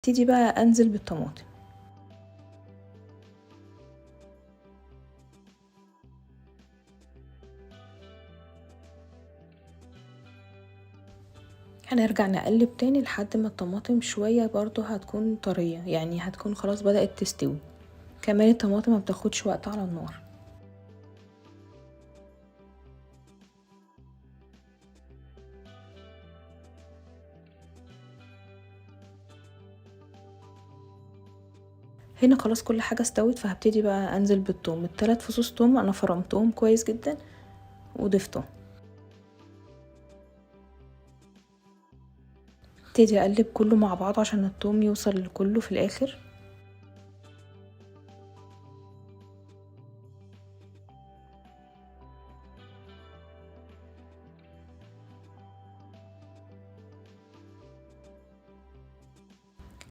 ابتدي بقى انزل بالطماطم. هنرجع نقلب تاني لحد ما الطماطم شوية برضو هتكون طرية، يعني هتكون خلاص بدأت تستوي. كمان الطماطم ما بتاخدش وقت على النار. هنا خلاص كل حاجة استوت، فهبتدي بقى انزل بالثوم. ال3 فصوص توم انا فرمتهم كويس جدا وضفتهم. ابتدي اقلب كله مع بعض عشان الثوم يوصل لكله في الاخر.